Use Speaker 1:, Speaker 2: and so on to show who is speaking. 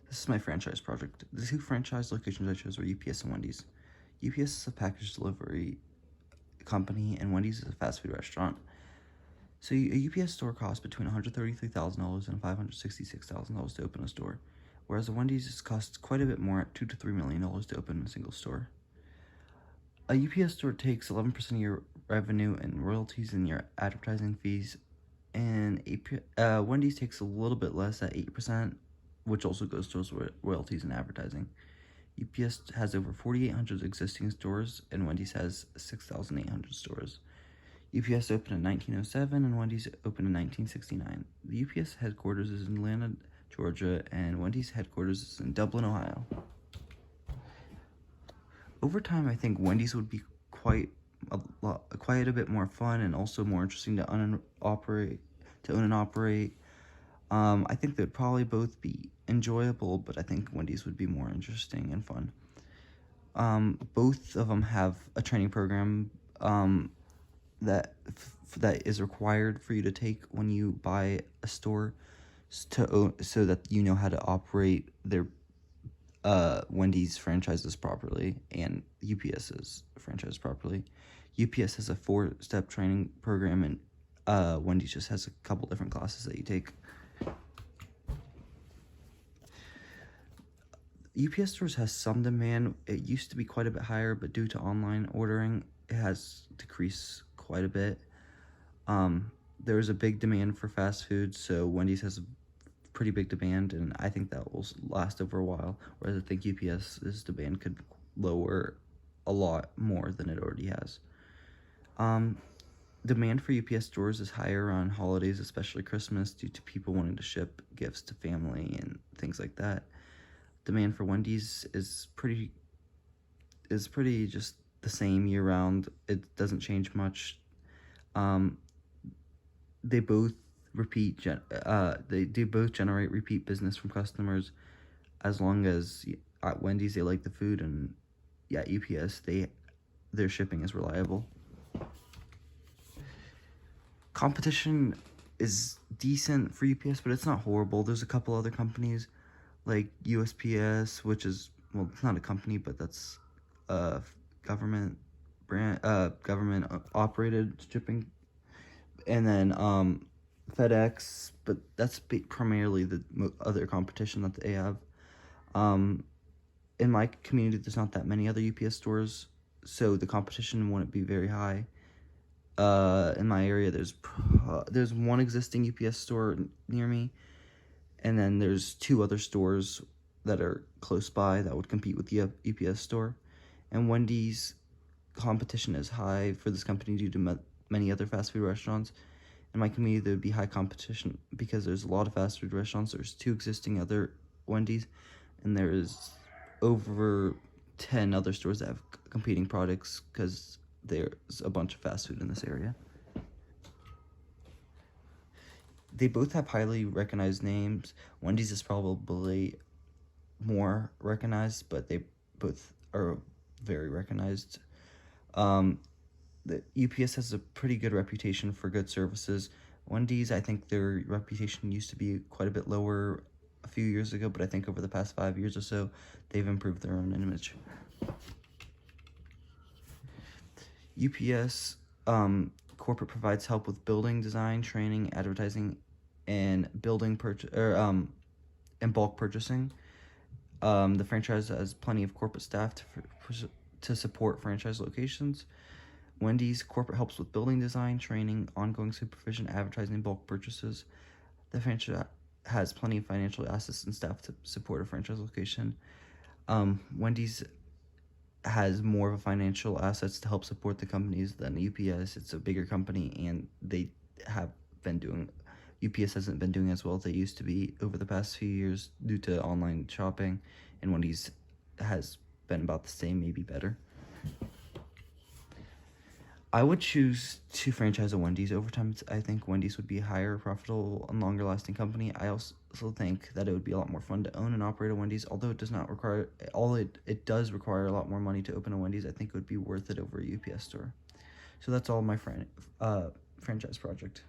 Speaker 1: This is my franchise project. The two franchise locations I chose were UPS and Wendy's. UPS is a package delivery company, and Wendy's is a fast food restaurant. So a UPS store costs between $133,000 and $566,000 to open a store, whereas a Wendy's costs quite a bit more at $2 to $3 million to open a single store. A UPS store takes 11% of your revenue and royalties and your advertising fees, and Wendy's takes a little bit less at 8%, which also goes towards royalties and advertising. UPS has over 4,800 existing stores, and Wendy's has 6,800 stores. UPS opened in 1907, and Wendy's opened in 1969. The UPS headquarters is in Atlanta, Georgia, and Wendy's headquarters is in Dublin, Ohio. Over time, I think Wendy's would be quite a bit more fun and also more interesting to own and operate. I think they'd probably both be enjoyable, but I think Wendy's would be more interesting and fun. Both of them have a training program that is required for you to take when you buy a store, so that you know how to operate their Wendy's franchises properly and UPS's franchise properly. UPS has a 4-step training program, and Wendy's just has a couple different classes that you take. UPS stores has some demand. It used to be quite a bit higher, but due to online ordering, it has decreased quite a bit. There is a big demand for fast food, so Wendy's has a pretty big demand, and I think that will last over a while, whereas I think UPS's demand could lower a lot more than it already has. Demand for UPS stores is higher on holidays, especially Christmas, due to people wanting to ship gifts to family and things like that. Demand for Wendy's is pretty just the same year round. It doesn't change much. They both generate repeat business from customers, as long as at Wendy's they like the food, and at UPS their shipping is reliable. Competition is decent for UPS, but it's not horrible. There's a couple other companies like USPS, which is, well, it's not a company, but that's a government operated shipping, and then FedEx, but that's primarily the other competition that they have. In my community, there's not that many other UPS stores, so the competition wouldn't be very high. In my area, there's one existing UPS store near me, and then there's 2 other stores that are close by that would compete with the UPS store. And Wendy's competition is high for this company due to many other fast food restaurants. In my community, there would be high competition because there's a lot of fast food restaurants. There's 2 existing other Wendy's, and there's over 10 other stores that have competing products because there's a bunch of fast food in this area. They both have highly recognized names. Wendy's is probably more recognized, but they both are very recognized. The UPS has a pretty good reputation for good services. Wendy's, I think their reputation used to be quite a bit lower a few years ago, but I think over the past 5 years or so, they've improved their own image. UPS corporate provides help with building design, training, advertising, and and bulk purchasing. The franchise has plenty of corporate staff to support franchise locations. Wendy's corporate helps with building design, training, ongoing supervision, advertising, bulk purchases. The franchise has plenty of financial assets and staff to support a franchise location. Wendy's has more of a financial assets to help support the companies than UPS. It's a bigger company, and UPS hasn't been doing as well as they used to be over the past few years due to online shopping, and Wendy's has been about the same, maybe better. I would choose to franchise a Wendy's. Over time, I think Wendy's would be a higher profitable and longer lasting company. I also think that it would be a lot more fun to own and operate a Wendy's, although it does does require a lot more money to open a Wendy's. I think it would be worth it over a UPS store. So that's all my franchise project.